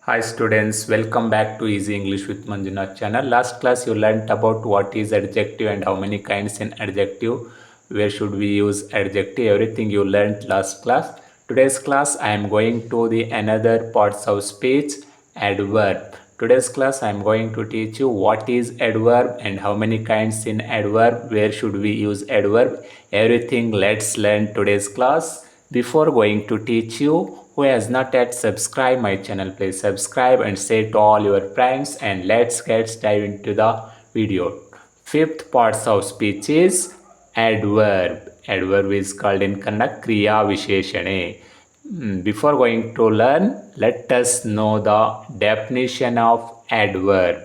Hi students, welcome back to Easy English with Manjunath channel. Last class you learnt about what is adjective and how many kinds in adjective, where should we use adjective, everything you learnt last class. Today's class I am going to the another parts of speech, adverb. Today's class I am going to teach you what is adverb and how many kinds in adverb, where should we use adverb, everything let's learn today's class. Before going to teach you, who has not yet subscribed my channel, please subscribe and say to all your friends, and let's get dive into the video. Fifth parts of speech is adverb. Adverb is called in Kannada Kriya Visheshane. Before going to learn, let us know the definition of adverb.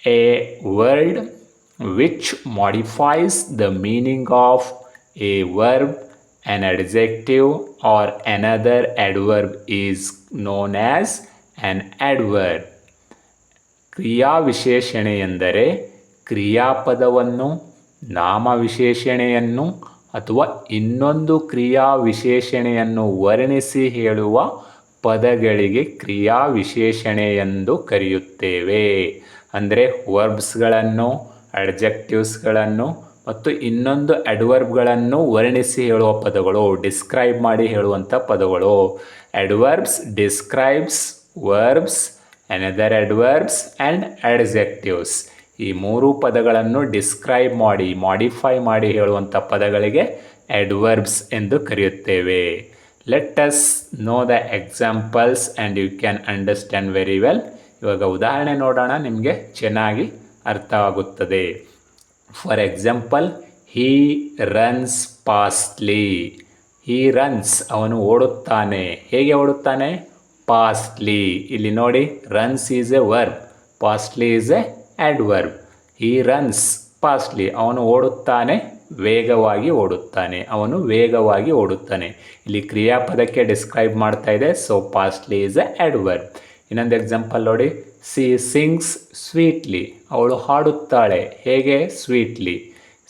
A word which modifies the meaning of a verb, an adjective or another adverb is known as an adverb. ಕ್ರಿಯಾ ವಿಶೇಷಣೆ ಎಂದರೆ ಕ್ರಿಯಾಪದವನ್ನು, ನಾಮವಿಶೇಷಣೆಯನ್ನು ಅಥವಾ ಇನ್ನೊಂದು ಕ್ರಿಯಾ ವಿಶೇಷಣೆಯನ್ನು ವರ್ಣಿಸಿ ಹೇಳುವ ಪದಗಳಿಗೆ ಕ್ರಿಯಾ ವಿಶೇಷಣೆ ಎಂದು ಕರೆಯುತ್ತೇವೆ. ಅಂದರೆ ವರ್ಬ್ಸ್ಗಳನ್ನು, ಅಡ್ಜೆಕ್ಟಿವ್ಸ್ಗಳನ್ನು ಮತ್ತು ಇನ್ನೊಂದು ಅಡ್ವರ್ಬ್ಗಳನ್ನು ವರ್ಣಿಸಿ ಹೇಳುವ ಪದಗಳು, ಡಿಸ್ಕ್ರೈಬ್ ಮಾಡಿ ಹೇಳುವಂಥ ಪದಗಳು. Adverbs describes verbs, another adverbs and adjectives. ಈ ಮೂರು ಪದಗಳನ್ನು ಡಿಸ್ಕ್ರೈಬ್ ಮಾಡಿ, ಮಾಡಿಫೈ ಮಾಡಿ ಹೇಳುವಂಥ ಪದಗಳಿಗೆ ಅಡ್ವರ್ಬ್ಸ್ ಎಂದು ಕರೆಯುತ್ತೇವೆ. Let us know the examples and you can understand very well. ಇವಾಗ ಉದಾಹರಣೆ ನೋಡೋಣ, ನಿಮಗೆ ಚೆನ್ನಾಗಿ ಅರ್ಥವಾಗುತ್ತದೆ. For example, he runs fastly. He runs, ಅವನು ಓಡುತ್ತಾನೆ. ಹೇಗೆ ಓಡುತ್ತಾನೆ? ಫಾಸ್ಟ್ಲಿ. ಇಲ್ಲಿ ನೋಡಿ, runs is a verb, fastly is a adverb. He runs fastly, ಅವನು ಓಡುತ್ತಾನೆ, ವೇಗವಾಗಿ ಓಡುತ್ತಾನೆ. ಅವನು ವೇಗವಾಗಿ ಓಡುತ್ತಾನೆ. ಇಲ್ಲಿ ಕ್ರಿಯಾಪದಕ್ಕೆ ಡಿಸ್ಕ್ರೈಬ್ ಮಾಡ್ತಾ ಇದೆ. So fastly is a adverb. ಇನ್ನೊಂದು ಎಕ್ಸಾಂಪಲ್ ನೋಡಿ, ಸಿ ಸಿಂಗ್ಸ್ ಸ್ವೀಟ್ಲಿ. ಅವಳು ಹಾಡುತ್ತಾಳೆ. ಹೇಗೆ? ಸ್ವೀಟ್ಲಿ.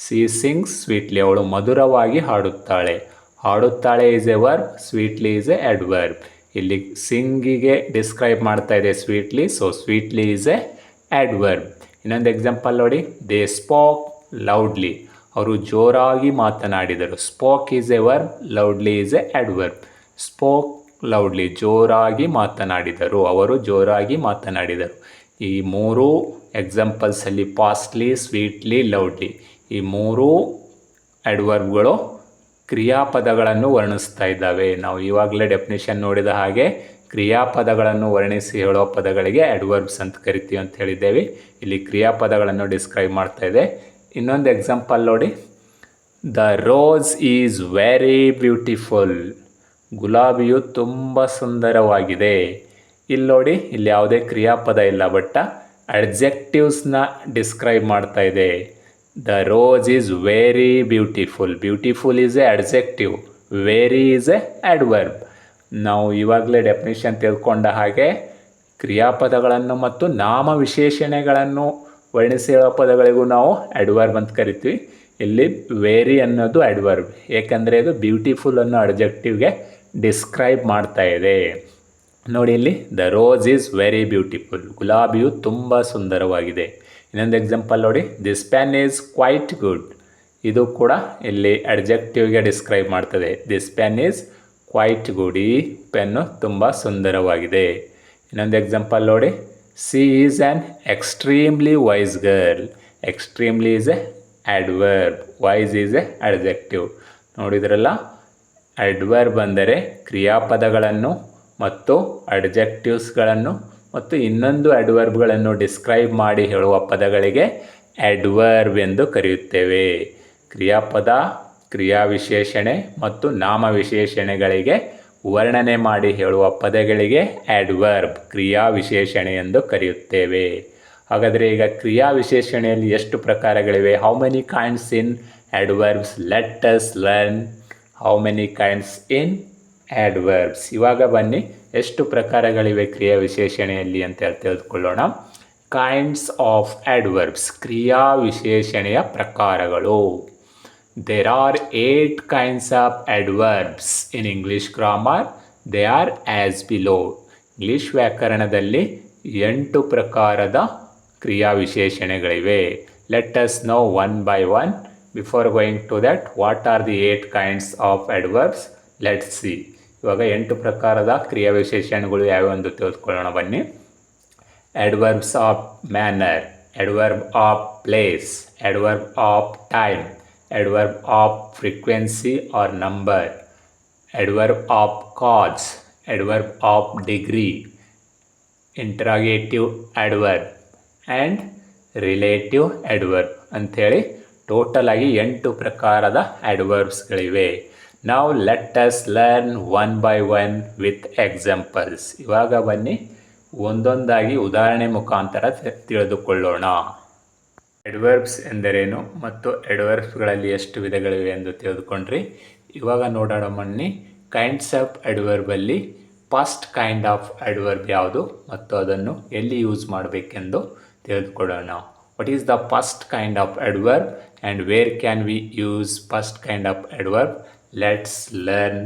ಸಿ ಸಿಂಗ್ಸ್ ಸ್ವೀಟ್ಲಿ, ಅವಳು ಮಧುರವಾಗಿ ಹಾಡುತ್ತಾಳೆ. ಹಾಡುತ್ತಾಳೆ is a verb, sweetly is a adverb. ಇಲ್ಲಿ ಸಿಂಗಿಗೆ ಡಿಸ್ಕ್ರೈಬ್ ಮಾಡ್ತಾ ಇದೆ sweetly, so sweetly is a adverb. ಇನ್ನೊಂದು ಎಕ್ಸಾಂಪಲ್ ನೋಡಿ, ದೇ ಸ್ಪೋಕ್ ಲೌಡ್ಲಿ. ಅವರು ಜೋರಾಗಿ ಮಾತನಾಡಿದರು. Spoke is a verb, loudly is a adverb. Spoke loudly, ಜೋರಾಗಿ ಮಾತನಾಡಿದರು, ಅವರು ಜೋರಾಗಿ ಮಾತನಾಡಿದರು. ಈ ಮೂರು ಎಕ್ಸಾಂಪಲ್ಸಲ್ಲಿ ಫಾಸ್ಟ್ಲಿ, ಸ್ವೀಟ್ಲಿ, ಲೌಡ್ಲಿ, ಈ ಮೂರೂ ಅಡ್ವರ್ಬ್ಗಳು ಕ್ರಿಯಾಪದಗಳನ್ನು ವರ್ಣಿಸ್ತಾ ಇದ್ದಾವೆ. ನಾವು ಇವಾಗಲೇ ಡೆಫಿನಿಷನ್ ನೋಡಿದ ಹಾಗೆ ಕ್ರಿಯಾಪದಗಳನ್ನು ವರ್ಣಿಸಿ ಹೇಳುವ ಪದಗಳಿಗೆ ಅಡ್ವರ್ಬ್ಸ್ ಅಂತ ಕರಿತೀವಿ ಅಂತ ಹೇಳಿದ್ದೇವೆ. ಇಲ್ಲಿ ಕ್ರಿಯಾಪದಗಳನ್ನು ಡಿಸ್ಕ್ರೈಬ್ ಮಾಡ್ತಾ ಇದೆ. ಇನ್ನೊಂದು ಎಕ್ಸಾಂಪಲ್ ನೋಡಿ, the rose is very beautiful. ಗುಲಾಬಿಯು ತುಂಬ ಸುಂದರವಾಗಿದೆ. ಇಲ್ಲಿ ನೋಡಿ, ಇಲ್ಲಿ ಯಾವುದೇ ಕ್ರಿಯಾಪದ ಇಲ್ಲ, ಬಟ್ ಅಡ್ಜೆಕ್ಟಿವ್ಸ್ನ ಡಿಸ್ಕ್ರೈಬ್ ಮಾಡ್ತಾ ಇದೆ. The rose is very beautiful. Beautiful is a adjective, very is a adverb. ನಾವು ಇವಾಗಲೇ ಡೆಫಿನಿಷನ್ ತಿಳ್ಕೊಂಡ ಹಾಗೆ ಕ್ರಿಯಾಪದಗಳನ್ನು ಮತ್ತು ನಾಮವಿಶೇಷಣೆಗಳನ್ನು ವರ್ಣಿಸಿ ಹೇಳೋ ಪದಗಳಿಗೂ ನಾವು ಅಡ್ವರ್ಬ್ ಅಂತ ಕರಿತೀವಿ. ಇಲ್ಲಿ ವೆರಿ ಅನ್ನೋದು ಅಡ್ವರ್ಬ್, ಏಕೆಂದರೆ ಇದು ಬ್ಯೂಟಿಫುಲ್ ಅನ್ನೋ ಅಡ್ಜೆಕ್ಟಿವ್ಗೆ ಡಿಸ್ಕ್ರೈಬ್ ಮಾಡ್ತಾ ಇದೆ. ನೋಡಿ, ಇಲ್ಲಿ the rose is very beautiful. ಗುಲಾಬಿಯು ತುಂಬ ಸುಂದರವಾಗಿದೆ. ಇನ್ನೊಂದು ಎಕ್ಸಾಂಪಲ್ ನೋಡಿ, this pen is quite good. ಇದು ಕೂಡ ಇಲ್ಲಿ ಅಡ್ಜೆಕ್ಟಿವ್ಗೆ ಡಿಸ್ಕ್ರೈಬ್ ಮಾಡ್ತದೆ. This pen is quite good. ಈ ಪೆನ್ನು ತುಂಬ ಸುಂದರವಾಗಿದೆ. ಇನ್ನೊಂದು ಎಕ್ಸಾಂಪಲ್ ನೋಡಿ, she is an extremely wise girl. Extremely is a adverb, wise is a adjective. ನೋಡಿದ್ರಲ್ಲ, ಅಡ್ವರ್ಬ್ ಅಂದರೆ ಕ್ರಿಯಾಪದಗಳನ್ನು ಮತ್ತು ಅಡ್ಜೆಕ್ಟಿವ್ಸ್ಗಳನ್ನು ಮತ್ತು ಇನ್ನೊಂದು ಅಡ್ವರ್ಬ್ಗಳನ್ನು ಡಿಸ್ಕ್ರೈಬ್ ಮಾಡಿ ಹೇಳುವ ಪದಗಳಿಗೆ ಅಡ್ವರ್ಬ್ ಎಂದು ಕರೆಯುತ್ತೇವೆ. ಕ್ರಿಯಾಪದ, ಕ್ರಿಯಾವಿಶೇಷಣೆ ಮತ್ತು ನಾಮವಿಶೇಷಣೆಗಳಿಗೆ ವರ್ಣನೆ ಮಾಡಿ ಹೇಳುವ ಪದಗಳಿಗೆ ಅಡ್ವರ್ಬ್, ಕ್ರಿಯಾವಿಶೇಷಣೆ ಎಂದು ಕರೆಯುತ್ತೇವೆ. ಹಾಗಾದರೆ ಈಗ ಕ್ರಿಯಾವಿಶೇಷಣೆಯಲ್ಲಿ ಎಷ್ಟು ಪ್ರಕಾರಗಳಿವೆ? How many kinds in adverbs? Let us learn how many kinds in adverbs. ಇವಾಗ ಬನ್ನಿ, ಎಷ್ಟು ಪ್ರಕಾರಗಳಿವೆ ಕ್ರಿಯಾ ವಿಶೇಷಣೆಯಲ್ಲಿ ಅಂತ ತಿಳಿದುಕೊಳ್ಳೋಣ. ಕೈಂಡ್ಸ್ ಆಫ್ ಅಡ್ವರ್ಬ್ಸ್, ಕ್ರಿಯಾ ವಿಶೇಷಣೆಯ ಪ್ರಕಾರಗಳು. There are 8 kinds of adverbs in English grammar. They are as below. English ವ್ಯಾಕರಣದಲ್ಲಿ 8 ಪ್ರಕಾರದ ಕ್ರಿಯಾವಿಶೇಷಣೆಗಳಿವೆ. Let us know one by one. Before going to that, what are the 8 kinds of adverbs? Let's see. ಇವಾಗ 8 ಪ್ರಕಾರದ ಕ್ರಿಯಾವಿಶೇಷಣೆಗಳು ಯಾವ್ಯಾವ ಅಂತ ತಿಳಿದುಕೊಳ್ಳೋಣ ಬನ್ನಿ. Adverbs of manner, adverb of place, adverb of time, adverb of frequency or number, adverb of cause, adverb of degree, interrogative adverb and relative adverb ಅಂಥೇಳಿ total ಆಗಿ 8 ಪ್ರಕಾರದ ಅಡ್ವರ್ಬ್ಸ್ಗಳಿವೆ. ನಾವು let us learn one by one with examples. ಇವಾಗ ಬನ್ನಿ ಒಂದೊಂದಾಗಿ ಉದಾಹರಣೆ ಮುಖಾಂತರ ತಿಳಿದುಕೊಳ್ಳೋಣ. ಅಡ್ವರ್ಬ್ಸ್ ಎಂದರೇನು ಮತ್ತು ಅಡ್ವರ್ಬ್ಸ್ಗಳಲ್ಲಿ ಎಷ್ಟು ವಿಧಗಳಿವೆ ಎಂದು ತಿಳಿದುಕೊಂಡ್ರಿ. ಇವಾಗ ನೋಡೋಣ ಬನ್ನಿ ಕೈಂಡ್ಸ್ ಆಫ್ ಅಡ್ವರ್ಬಲ್ಲಿ ಫಸ್ಟ್ ಕೈಂಡ್ ಆಫ್ ಅಡ್ವರ್ಬ್ ಯಾವುದು ಮತ್ತು ಅದನ್ನು ಎಲ್ಲಿ ಯೂಸ್ ಮಾಡಬೇಕೆಂದು ತಿಳಿದುಕೊಳ್ಳೋಣ. What is the first kind of adverb and where can we use first kind of adverb? Let's learn.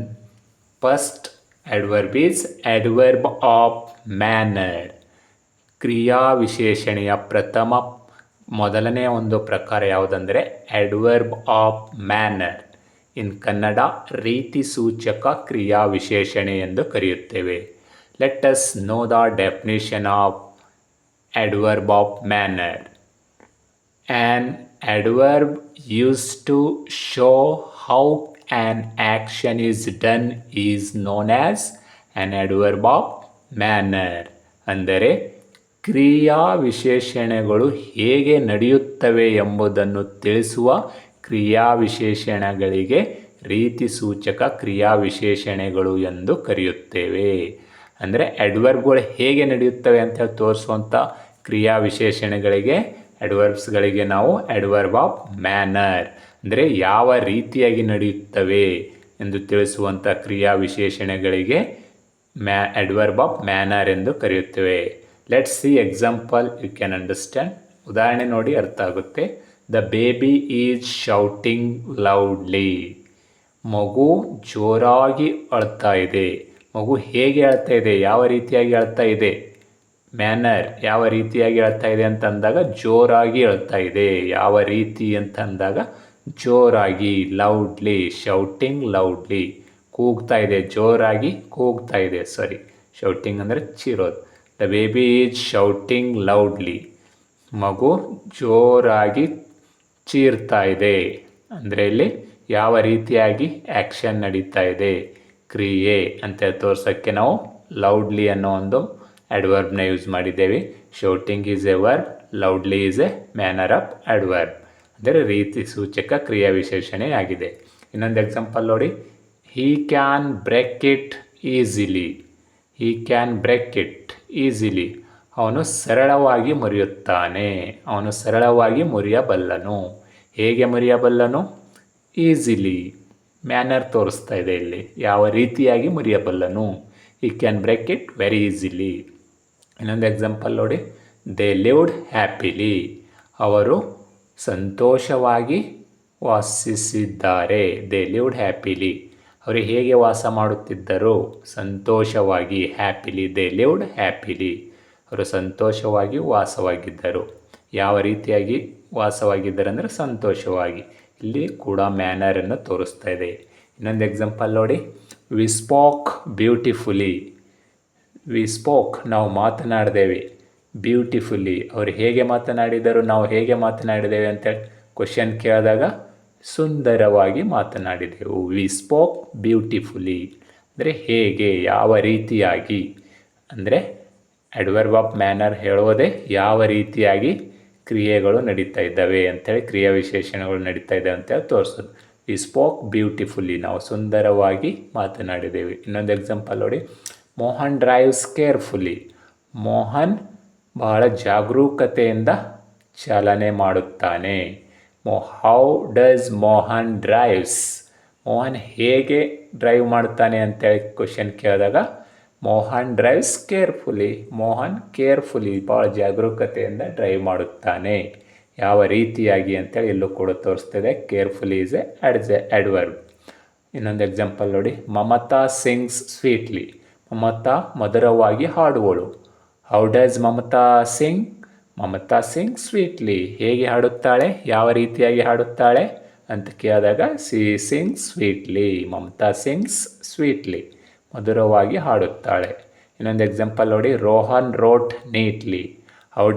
First adverb is adverb of manner. ಕ್ರಿಯಾ ವಿಶೇಷಣೆಯ ಮೊದಲನೇ ಒಂದು ಪ್ರಕಾರ ಯಾವುದಂದರೆ adverb of manner. ಇನ್ ಕನ್ನಡ ರೀತಿ ಸೂಚಕ ಕ್ರಿಯಾ ವಿಶೇಷಣೆ ಎಂದು ಕರೆಯುತ್ತೇವೆ. Let us know the definition of adverb of manner. An adverb used to show how an action is done is known as an adverb of manner. ಅಂದರೆ ಕ್ರಿಯಾ ವಿಶೇಷಣೆಗಳು ಹೇಗೆ ನಡೆಯುತ್ತವೆ ಎಂಬುದನ್ನು ತಿಳಿಸುವ ಕ್ರಿಯಾ ವಿಶೇಷಣಗಳಿಗೆ ರೀತಿ ಸೂಚಕ ಕ್ರಿಯಾ ವಿಶೇಷಣೆಗಳು ಎಂದು ಕರೆಯುತ್ತೇವೆ. ಅಂದರೆ ಅಡ್ವರ್ಬ್ಗಳು ಹೇಗೆ ನಡೆಯುತ್ತವೆ ಅಂತ ತೋರಿಸುವಂಥ ಕ್ರಿಯಾ ವಿಶೇಷಣೆಗಳಿಗೆ ಅಡ್ವರ್ಬ್ಸ್ಗಳಿಗೆ ನಾವು ಅಡ್ವರ್ಬ್ ಆಫ್ ಮ್ಯಾನರ್ ಅಂದರೆ ಯಾವ ರೀತಿಯಾಗಿ ನಡೆಯುತ್ತವೆ ಎಂದು ತಿಳಿಸುವಂಥ ಕ್ರಿಯಾ ವಿಶೇಷಣೆಗಳಿಗೆ ಅಡ್ವರ್ಬ್ ಆಫ್ ಮ್ಯಾನರ್ ಎಂದು ಕರೆಯುತ್ತೇವೆ. Let's see example, you can understand. ಉದಾಹರಣೆ ನೋಡಿ ಅರ್ಥ ಆಗುತ್ತೆ. The baby is shouting loudly. ಮಗು ಜೋರಾಗಿ ಅಳ್ತಾ ಇದೆ. ಮಗು ಹೇಗೆ ಅಳ್ತಾ ಇದೆ, ಯಾವ ರೀತಿಯಾಗಿ ಅಳ್ತಾ ಇದೆ? ಮ್ಯಾನರ್, ಯಾವ ರೀತಿಯಾಗಿ ಅಳ್ತಾ ಇದೆ ಅಂತಂದಾಗ ಜೋರಾಗಿ ಅಳ್ತಾ ಇದೆ. ಯಾವ ರೀತಿ ಅಂತಂದಾಗ ಜೋರಾಗಿ, ಲೌಡ್ಲಿ, ಶೌಟಿಂಗ್ ಲೌಡ್ಲಿ, ಕೂಗ್ತಾ ಇದೆ, ಜೋರಾಗಿ ಕೂಗ್ತಾ ಇದೆ. ಸಾರಿ, ಶೌಟಿಂಗ್ ಅಂದರೆ ಚೀರೋದು. The baby is shouting loudly. ಮಗು ಜೋರಾಗಿ ಚೀರ್ತಾ ಇದೆ. ಅಂದರೆ ಇಲ್ಲಿ ಯಾವ ರೀತಿಯಾಗಿ ಆ್ಯಕ್ಷನ್ ನಡೀತಾ ಇದೆ, ಕ್ರಿಯೆ ಅಂತ ತೋರ್ಸೋಕ್ಕೆ ನಾವು ಲೌಡ್ಲಿ ಅನ್ನೋ ಒಂದು ಅಡ್ವರ್ಬ್ನ ಯೂಸ್ ಮಾಡಿದ್ದೇವೆ. Shouting is a verb, loudly is a manner of adverb. ಅಂದರೆ ರೀತಿ ಸೂಚಕ ಕ್ರಿಯಾ ವಿಶೇಷಣೆಯಾಗಿದೆ. ಇನ್ನೊಂದು ಎಕ್ಸಾಂಪಲ್ ನೋಡಿ. He can break it easily. He can break it easily. ಅವನು ಸರಳವಾಗಿ ಮುರಿಯುತ್ತಾನೆ. ಅವನು ಸರಳವಾಗಿ ಮುರಿಯಬಲ್ಲನು. ಹೇಗೆ ಮುರಿಯಬಲ್ಲನು? ಈಸಿಲಿ. ಮ್ಯಾನರ್ ತೋರಿಸ್ತಾ ಇದೆ ಇಲ್ಲಿ. ಯಾವ ರೀತಿಯಾಗಿ ಮುರಿಯಬಲ್ಲನು. He can break it very easily. ಇನ್ನೊಂದು ಎಕ್ಸಾಂಪಲ್ ನೋಡಿ. They lived happily. ಅವರು ಸಂತೋಷವಾಗಿ ವಾಸಿಸಿದ್ದಾರೆ. They lived happily. ಅವರು ಹೇಗೆ ವಾಸ ಮಾಡುತ್ತಿದ್ದರು? ಸಂತೋಷವಾಗಿ. ಹ್ಯಾಪಿಲಿ. They lived happily. ಅವರು ಸಂತೋಷವಾಗಿ ವಾಸವಾಗಿದ್ದರು. ಯಾವ ರೀತಿಯಾಗಿ ವಾಸವಾಗಿದ್ದಾರೆ ಅಂದರೆ ಸಂತೋಷವಾಗಿ. ಇಲ್ಲಿ ಕೂಡ ಮ್ಯಾನರನ್ನು ತೋರಿಸ್ತಾ ಇದೆ. ಇನ್ನೊಂದು ಎಕ್ಸಾಂಪಲ್ ನೋಡಿ. We spoke beautifully. We spoke, ನಾವು ಮಾತನಾಡಿದ್ದೇವೆ. ಬ್ಯೂಟಿಫುಲ್ಲಿ, ಅವರು ಹೇಗೆ ಮಾತನಾಡಿದರು, ನಾವು ಹೇಗೆ ಮಾತನಾಡಿದ್ದೇವೆ ಅಂತೇಳಿ ಕ್ವಶನ್ ಕೇಳಿದಾಗ ಸುಂದರವಾಗಿ ಮಾತನಾಡಿದೆವು. ವಿ ಸ್ಪೋಕ್ ಬ್ಯೂಟಿಫುಲಿ ಅಂದರೆ ಹೇಗೆ, ಯಾವ ರೀತಿಯಾಗಿ. ಅಂದರೆ ಅಡ್ವರ್ಬ್ ಆಫ್ ಮ್ಯಾನರ್ ಹೇಳೋದೇ ಯಾವ ರೀತಿಯಾಗಿ ಕ್ರಿಯೆಗಳು ನಡೀತಾ ಇದ್ದಾವೆ ಅಂಥೇಳಿ, ಕ್ರಿಯಾ ವಿಶೇಷಣಗಳು ನಡೀತಾ ಇದ್ದಾವೆ ಅಂತೇಳಿ ತೋರಿಸೋದು. ವಿ ಸ್ಪೋಕ್ ಬ್ಯೂಟಿಫುಲ್ಲಿ, ನಾವು ಸುಂದರವಾಗಿ ಮಾತನಾಡಿದ್ದೇವೆ. ಇನ್ನೊಂದು ಎಕ್ಸಾಂಪಲ್ ನೋಡಿ. Mohan drives carefully. ಮೋಹನ್ ಬಹಳ ಜಾಗರೂಕತೆಯಿಂದ ಚಾಲನೆ ಮಾಡುತ್ತಾನೆ. How does Mohan drives. Mohan ಹೇಗೆ ಡ್ರೈವ್ ಮಾಡ್ತಾನೆ ಅಂತೇಳಿ ಕ್ವಶನ್ ಕೇಳಿದಾಗ Mohan drives carefully. Mohan carefully, ಭಾಳ ಜಾಗರೂಕತೆಯಿಂದ ಡ್ರೈವ್ ಮಾಡುತ್ತಾನೆ. ಯಾವ ರೀತಿಯಾಗಿ ಅಂತೇಳಿ ಎಲ್ಲೂ ಕೂಡ ತೋರಿಸ್ತದೆ. Carefully is a adverb. ಇನ್ನೊಂದು ಎಕ್ಸಾಂಪಲ್ ನೋಡಿ. Mamata sings sweetly. ಮಮತಾ ಮಧುರವಾಗಿ ಹಾಡುವಳು. How does Mamata sing? Mamata sing sweetly. ಹೇಗೆ ಹಾಡುತ್ತಾಳೆ? ಯಾವ ರೀತಿಯಾಗಿ ಹಾಡುತ್ತಾಳೆ ಅಂತ ಕೇಳಿದಾಗ she sing sweetly. Mamata sings sweetly. ಮಧುರವಾಗಿ ಹಾಡುತ್ತಾಳೆ. ಇನ್ನೊಂದು ಎಕ್ಸಾಂಪಲ್ ನೋಡಿ. Rohan wrote neatly. How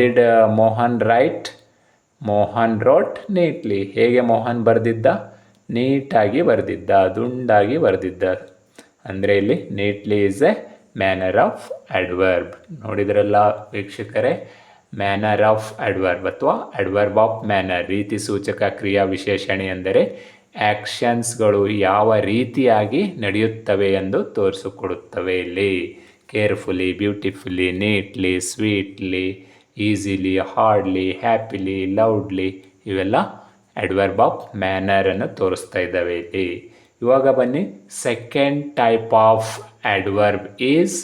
did Mohan write? Mohan wrote neatly. ಹೇಗೆ ಮೋಹನ್ ಬರೆದಿದ್ದ? ನೀಟಾಗಿ ಬರೆದಿದ್ದ, ದುಂಡಾಗಿ ಬರೆದಿದ್ದ. ಅಂದರೆ ಇಲ್ಲಿ neatly is a manner of adverb. ನೋಡಿದ್ರಲ್ಲ ವೀಕ್ಷಕರೇ, ಮ್ಯಾನರ್ ಆಫ್ ಅಡ್ವರ್ಬ್ ಅಥವಾ ಅಡ್ವರ್ಬ್ ಆಫ್ ಮ್ಯಾನರ್, ರೀತಿ ಸೂಚಕ ಕ್ರಿಯಾ ವಿಶೇಷಣೆ ಎಂದರೆ ಆ್ಯಕ್ಷನ್ಸ್ಗಳು ಯಾವ ರೀತಿಯಾಗಿ ನಡೆಯುತ್ತವೆ ಎಂದು ತೋರಿಸಿಕೊಡುತ್ತವೆ. ಇಲ್ಲಿ carefully, beautifully, neatly, sweetly, easily, hardly, happily, loudly, ಇವೆಲ್ಲ ಅಡ್ವರ್ಬ್ ಆಫ್ ಮ್ಯಾನರನ್ನು ತೋರಿಸ್ತಾ ಇದ್ದಾವೆ ಇಲ್ಲಿ. ಇವಾಗ ಬನ್ನಿ, second type of adverb is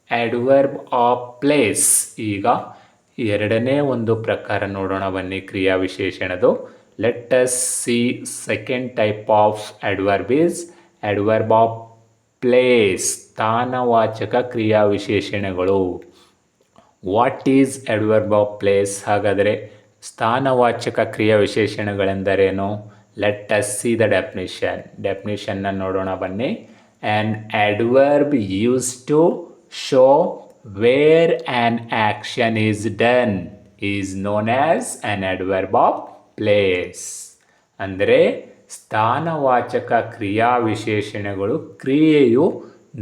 adverb of place. ಈಗ ಎರಡನೇ ಒಂದು ಪ್ರಕಾರ ನೋಡೋಣ ಬನ್ನಿ ಕ್ರಿಯಾ ವಿಶೇಷಣದು. Let us see second type of adverb is adverb of place. ಸ್ಥಾನವಾಚಕ ಕ್ರಿಯಾ ವಿಶೇಷಣಗಳು. What is adverb of place? ಹಾಗಾದರೆ ಸ್ಥಾನವಾಚಕ ಕ್ರಿಯಾ ವಿಶೇಷಣಗಳೆಂದರೇನು? Let us see the definition. ಡೆಫಿನಿಷನ್ನ ನೋಡೋಣ ಬನ್ನಿ. An adverb use to show where an action is done is known as an adverb of place. ಅಂದರೆ ಸ್ಥಾನವಾಚಕ ಕ್ರಿಯಾ ವಿಶೇಷಣಗಳು ಕ್ರಿಯೆಯು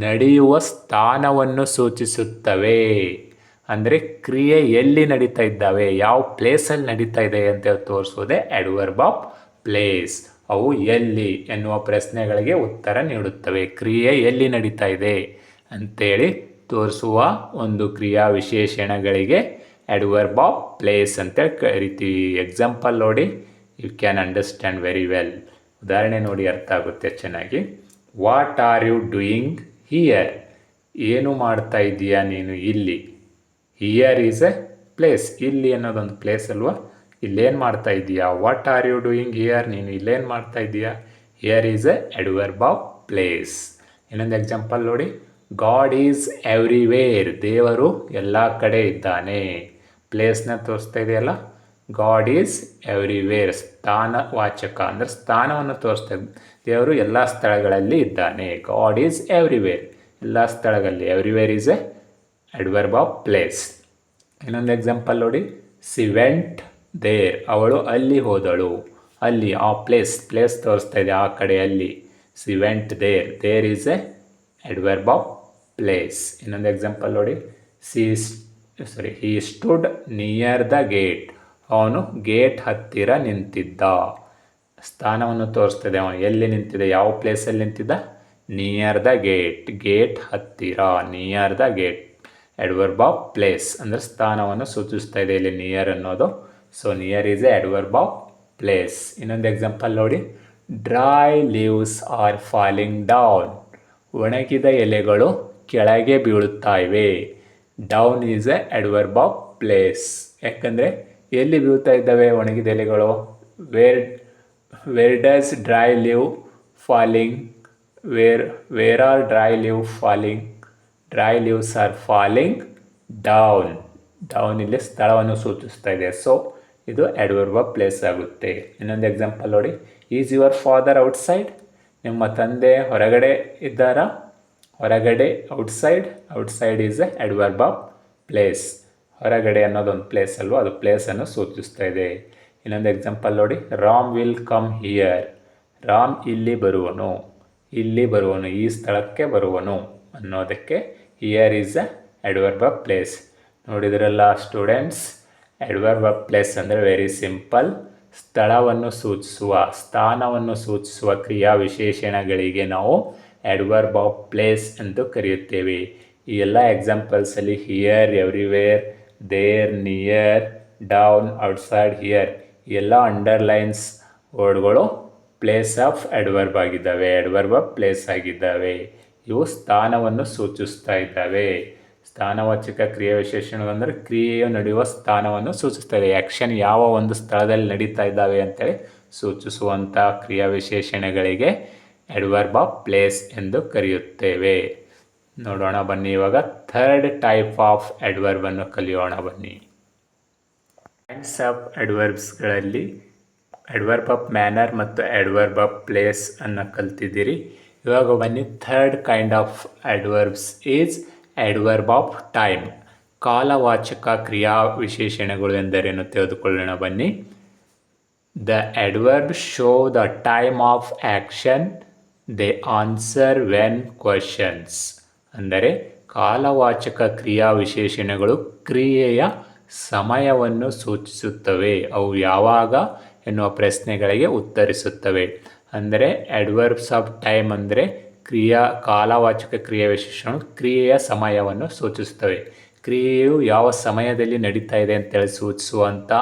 ನಡೆಯುವ ಸ್ಥಾನವನ್ನು ಸೂಚಿಸುತ್ತವೆ. ಅಂದರೆ ಕ್ರಿಯೆ ಎಲ್ಲಿ ನಡೀತಾ ಇದ್ದಾವೆ, ಯಾವ ಪ್ಲೇಸಲ್ಲಿ ನಡೀತಾ ಇದೆ ಅಂತ ತೋರಿಸೋದೇ ಅಡ್ವರ್ಬ್ ಆಫ್ ಪ್ಲೇಸ್. ಅವು ಎಲ್ಲಿ ಎನ್ನುವ ಪ್ರಶ್ನೆಗಳಿಗೆ ಉತ್ತರ ನೀಡುತ್ತವೆ. ಕ್ರಿಯೆ ಎಲ್ಲಿ ನಡೀತಾ ಇದೆ ಅಂತೇಳಿ ತೋರಿಸುವ ಒಂದು ಕ್ರಿಯಾ ವಿಶೇಷಣಗಳಿಗೆ ಅಡ್ವರ್ಬ್ ಆಫ್ ಪ್ಲೇಸ್ ಅಂತೇಳಿ ಕರಿತೀವಿ. ಎಕ್ಸಾಂಪಲ್ ನೋಡಿ, you can understand very well. ಉದಾಹರಣೆ ನೋಡಿ ಅರ್ಥ ಆಗುತ್ತೆ ಚೆನ್ನಾಗಿ. What are you doing here? ಏನು ಮಾಡ್ತಾ ಇದ್ದೀಯಾ ನೀನು ಇಲ್ಲಿ? Here is a place. ಇಲ್ಲಿ ಅನ್ನೋದೊಂದು ಪ್ಲೇಸ್ ಅಲ್ವಾ? ಇಲ್ಲೇನು ಮಾಡ್ತಾ ಇದ್ದೀಯಾ? What are you doing here? ನೀನು ಇಲ್ಲೇನು ಮಾಡ್ತಾ ಇದ್ದೀಯಾ? Here is a adverb of place. ಇನ್ನೊಂದು ಎಕ್ಸಾಂಪಲ್ ನೋಡಿ. God is everywhere. ದೇವರು ಎಲ್ಲ ಕಡೆ ಇದ್ದಾನೆ. ಪ್ಲೇಸ್ನ ತೋರಿಸ್ತಾ ಇದೆಯಲ್ಲ. ಗಾಡ್ ಈಸ್ ಎವ್ರಿವೇರ್ ಸ್ಥಾನವಾಚಕ, ಅಂದರೆ ಸ್ಥಾನವನ್ನು ತೋರಿಸ್ತಾ ಇದೆ. ದೇವರು ಎಲ್ಲ ಸ್ಥಳಗಳಲ್ಲಿ ಇದ್ದಾನೆ. ಗಾಡ್ ಈಸ್ ಎವ್ರಿವೇರ್, ಎಲ್ಲ ಸ್ಥಳಗಳಲ್ಲಿ. Everywhere is a adverb of place. ಇನ್ನೊಂದು ಎಕ್ಸಾಂಪಲ್ ನೋಡಿ. She went there. ಅವಳು ಅಲ್ಲಿ ಹೋದಳು. ಅಲ್ಲಿ, ಆ ಪ್ಲೇಸ್ ತೋರಿಸ್ತಾ ಇದೆ, ಆ ಕಡೆ, ಅಲ್ಲಿ. She went there. There is a adverb of place. ಇನ್ನೊಂದು ಎಕ್ಸಾಂಪಲ್ ನೋಡಿ. He stood near the gate. ಅವನು ಗೇಟ್ ಹತ್ತಿರ ನಿಂತಿದ್ದ. ಸ್ಥಾನವನ್ನು ತೋರಿಸ್ತದೆ. ಅವನು ಎಲ್ಲಿ ನಿಂತಿದೆ, ಯಾವ ಪ್ಲೇಸಲ್ಲಿ ನಿಂತಿದ್ದ? Near the gate. ಗೇಟ್ ಹತ್ತಿರ, near the gate. Adverb of place ಅಂದರೆ ಸ್ಥಾನವನ್ನು ಸೂಚಿಸ್ತಾ ಇದೆ ಇಲ್ಲಿ ನಿಯರ್ ಅನ್ನೋದು. So near is a adverb of place. ಇನ್ನೊಂದು ಎಕ್ಸಾಂಪಲ್ ನೋಡಿ. Dry leaves are falling down. ಒಣಗಿದ ಎಲೆಗಳು ಕೆಳಗೆ ಬೀಳುತ್ತಾ ಇವೆ. Down is a adverb of place. ಯಾಕಂದರೆ ಎಲ್ಲಿ ಬೀಳ್ತಾ ಇದ್ದಾವೆ ಒಣಗಿದ ಎಲೆಗಳು? Where does dry leave falling? Where are dry leave falling? Dry leaves are falling down. Down ಇಲ್ಲಿ ಸ್ಥಳವನ್ನು ಸೂಚಿಸ್ತಾ ಇದೆ. ಸೊ ಇದು ಅಡ್ವರ್ಬ್ ಆಫ್ ಪ್ಲೇಸ್ ಆಗುತ್ತೆ. ಇನ್ನೊಂದು ಎಕ್ಸಾಂಪಲ್ ನೋಡಿ. Is your father outside? ನಿಮ್ಮ ತಂದೆ ಹೊರಗಡೆ ಇದ್ದಾರಾ? ಹೊರಗಡೆ, outside is a adverb of place. ಹೊರಗಡೆ ಅನ್ನೋದೊಂದು ಪ್ಲೇಸ್ ಅಲ್ವಾ, ಅದು ಪ್ಲೇಸನ್ನು ಸೂಚಿಸ್ತಾ ಇದೆ. ಇನ್ನೊಂದು ಎಕ್ಸಾಂಪಲ್ ನೋಡಿ. Ram will come here. Ram ಇಲ್ಲಿ ಬರುವನು. ಈ ಸ್ಥಳಕ್ಕೆ ಬರುವನು ಅನ್ನೋದಕ್ಕೆ here is a adverb of place. ನೋಡಿದ್ರಲ್ಲ ಸ್ಟೂಡೆಂಟ್ಸ್, ಅಡ್ವರ್ಬ್ ಆಫ್ ಪ್ಲೇಸ್ ಅಂದರೆ ವೆರಿ ಸಿಂಪಲ್. ಸ್ಥಳವನ್ನು ಸೂಚಿಸುವ, ಸ್ಥಾನವನ್ನು ಸೂಚಿಸುವ ಕ್ರಿಯಾ ವಿಶೇಷಣಗಳಿಗೆ ನಾವು ಅಡ್ವರ್ಬ್ ಆಫ್ ಪ್ಲೇಸ್ ಎಂದು ಕರೆಯುತ್ತೇವೆ. ಈ ಎಲ್ಲ ಎಕ್ಸಾಂಪಲ್ಸಲ್ಲಿ here, everywhere, there, near, down, outside, here ಎಲ್ಲ ಅಂಡರ್ಲೈನ್ಸ್ ವರ್ಡ್ಗಳು ಪ್ಲೇಸ್ ಆಫ್ ಅಡ್ವರ್ಬ್ ಆಗಿದ್ದಾವೆ, ಅಡ್ವರ್ಬ್ ಆಫ್ ಪ್ಲೇಸ್ ಆಗಿದ್ದಾವೆ. ಇವು ಸ್ಥಾನವನ್ನು ಸೂಚಿಸ್ತಾ ಇದ್ದಾವೆ. ಸ್ಥಾನವಾಚಕ ಕ್ರಿಯಾ ವಿಶೇಷಣಗಳು ಅಂದರೆ ಕ್ರಿಯೆಯು ನಡೆಯುವ ಸ್ಥಾನವನ್ನು ಸೂಚಿಸ್ತಾ ಇದೆ. ಆ್ಯಕ್ಷನ್ ಯಾವ ಒಂದು ಸ್ಥಳದಲ್ಲಿ ನಡೀತಾ ಇದ್ದಾವೆ ಅಂತೇಳಿ ಸೂಚಿಸುವಂಥ ಕ್ರಿಯಾ ವಿಶೇಷಣಗಳಿಗೆ ಅಡ್ವರ್ಬ್ ಆಫ್ ಪ್ಲೇಸ್ ಎಂದು ಕರೆಯುತ್ತೇವೆ. ನೋಡೋಣ ಬನ್ನಿ, ಇವಾಗ ಥರ್ಡ್ ಟೈಪ್ ಆಫ್ ಅಡ್ವರ್ಬನ್ನು ಕಲಿಯೋಣ ಬನ್ನಿ. ಕೈಂಡ್ಸ್ ಆಫ್ ಅಡ್ವರ್ಬ್ಸ್ಗಳಲ್ಲಿ ಅಡ್ವರ್ಬ್ ಆಫ್ ಮ್ಯಾನರ್ ಮತ್ತು ಅಡ್ವರ್ಬ್ ಆಫ್ ಪ್ಲೇಸ್ ಅನ್ನು ಕಲ್ತಿದ್ದೀರಿ. ಇವಾಗ ಬನ್ನಿ, third kind of adverbs is adverb of time. ಕಾಲವಾಚಕ ಕ್ರಿಯಾ ವಿಶೇಷಣಗಳು ಎಂದರೇನು ತಿಳಿದುಕೊಳ್ಳೋಣ ಬನ್ನಿ. The adverb show the time of action, they answer when questions. ಅಂದರೆ ಕಾಲವಾಚಕ ಕ್ರಿಯಾ ವಿಶೇಷಣಗಳು ಕ್ರಿಯೆಯ ಸಮಯವನ್ನು ಸೂಚಿಸುತ್ತವೆ, ಅವು ಯಾವಾಗ ಎನ್ನುವ ಪ್ರಶ್ನೆಗಳಿಗೆ ಉತ್ತರಿಸುತ್ತವೆ. ಅಂದರೆ ಅಡ್ವರ್ಬ್ಸ್ ಆಫ್ ಟೈಮ್ ಅಂದರೆ ಕಾಲವಾಚಕ ಕ್ರಿಯಾ ವಿಶೇಷಣಗಳು ಕ್ರಿಯೆಯ ಸಮಯವನ್ನು ಸೂಚಿಸುತ್ತವೆ. ಕ್ರಿಯೆಯು ಯಾವ ಸಮಯದಲ್ಲಿ ನಡೀತಾ ಇದೆ ಅಂತೇಳಿ ಸೂಚಿಸುವಂಥ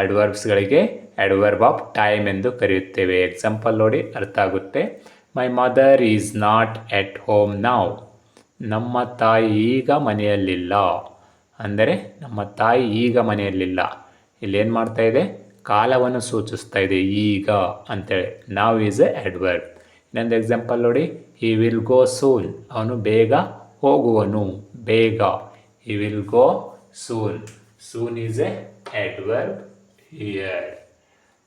ಅಡ್ವರ್ಬ್ಸ್ಗಳಿಗೆ ಅಡ್ವರ್ಬ್ ಆಫ್ ಟೈಮ್ ಎಂದು ಕರೆಯುತ್ತೇವೆ. ಎಕ್ಸಾಂಪಲ್ ನೋಡಿ, ಅರ್ಥ ಆಗುತ್ತೆ. My mother is not at home now. ನಮ್ಮ ತಾಯಿ ಈಗ ಮನೆಯಲ್ಲಿಲ್ಲ. ಅಂದರೆ ನಮ್ಮ ತಾಯಿ ಈಗ ಮನೆಯಲ್ಲಿಲ್ಲ. ಇಲ್ಲೇನು ಮಾಡ್ತಾ ಇದೆ? ಕಾಲವನ್ನು ಸೂಚಿಸ್ತಾ ಇದೆ, ಈಗ ಅಂತೇಳಿ. Now is a adverb. ಇನ್ನೊಂದು ಎಕ್ಸಾಂಪಲ್ ನೋಡಿ, ಹಿ ವಿಲ್ ಗೋ ಸೂನ್. ಅವನು ಬೇಗ ಹೋಗುವನು, ಬೇಗ. He will go soon. Soon is a adverb here.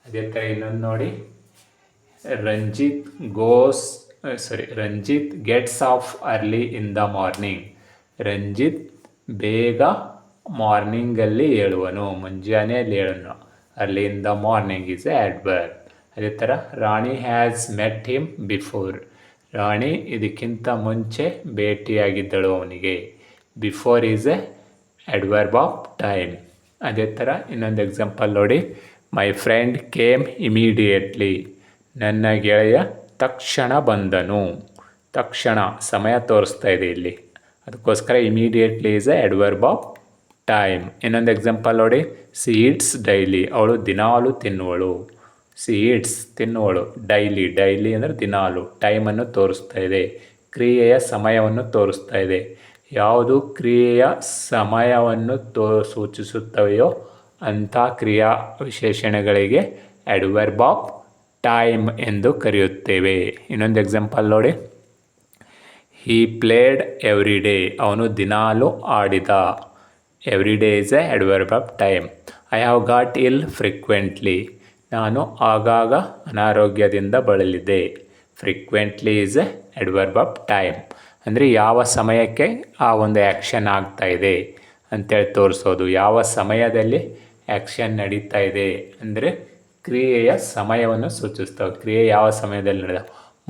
ಅದೇ ಥರ ಇನ್ನೊಂದು ನೋಡಿ, Ranjit gets off early in the morning. Ranjit ಬೇಗ ಮಾರ್ನಿಂಗಲ್ಲಿ ಹೇಳುವನು, ಮುಂಜಾನೆಯಲ್ಲಿ ಹೇಳುವನು. Early in the morning is a adverb. ಅದೇ ಥರ Rani has met him before. Rani ಇದಕ್ಕಿಂತ ಮುಂಚೆ ಭೇಟಿಯಾಗಿದ್ದಳು ಅವನಿಗೆ. Before is a adverb of time. ಅದೇ ಥರ ಇನ್ನೊಂದು ಎಕ್ಸಾಂಪಲ್ ನೋಡಿ, ಮೈ ಫ್ರೆಂಡ್ ಕೇಮ್ ಇಮಿಡಿಯೇಟ್ಲಿ. ನನ್ನ ಗೆಳೆಯ ತಕ್ಷಣ ಬಂದನು. ತಕ್ಷಣ ಸಮಯ ತೋರಿಸ್ತಾ ಇದೆ ಇಲ್ಲಿ, ಅದಕ್ಕೋಸ್ಕರ immediately is a adverb of time. ಇನ್ನೊಂದು ಎಕ್ಸಾಂಪಲ್ ನೋಡಿ, ಸಿ ಈಟ್ಸ್ ಡೈಲಿ. ಅವಳು ದಿನಾಲು ತಿನ್ನುವಳು. ಸಿ ಈಟ್ಸ್ ತಿನ್ನುವಳು, ಡೈಲಿ ಅಂದರೆ ದಿನಾಲು. ಟೈಮನ್ನು ತೋರಿಸ್ತಾ ಇದೆ, ಕ್ರಿಯೆಯ ಸಮಯವನ್ನು ತೋರಿಸ್ತಾ ಇದೆ. ಯಾವುದು ಕ್ರಿಯೆಯ ಸಮಯವನ್ನು ಸೂಚಿಸುತ್ತವೆಯೋ ಅಂಥ ಕ್ರಿಯಾ ವಿಶೇಷಣಗಳಿಗೆ ಅಡ್ವರ್ಬ್ ಆಫ್ ಟೈಮ್ ಎಂದು ಕರೆಯುತ್ತೇವೆ. ಇನ್ನೊಂದು ಎಕ್ಸಾಂಪಲ್ ನೋಡಿ, ಹೀ ಪ್ಲೇಡ್ ಎವ್ರಿ ಡೇ. ಅವನು ದಿನಾಲು ಆಡಿದ. Every day is a adverb of time. I have got ill frequently. ನಾನು ಆಗಾಗ ಅನಾರೋಗ್ಯದಿಂದ ಬಳಲಿದೆ. Frequently is a adverb of time. ಅಂದರೆ ಯಾವ ಸಮಯಕ್ಕೆ ಆ ಒಂದು ಆ್ಯಕ್ಷನ್ ಆಗ್ತಾ ಇದೆ ಅಂತೇಳಿ ತೋರಿಸೋದು. ಯಾವ ಸಮಯದಲ್ಲಿ ಆ್ಯಕ್ಷನ್ ನಡೀತಾ ಇದೆ ಅಂದರೆ ಕ್ರಿಯೆಯ ಸಮಯವನ್ನು ಸೂಚಿಸ್ತವೆ. ಕ್ರಿಯೆ ಯಾವ ಸಮಯದಲ್ಲಿ ನಡೆದ,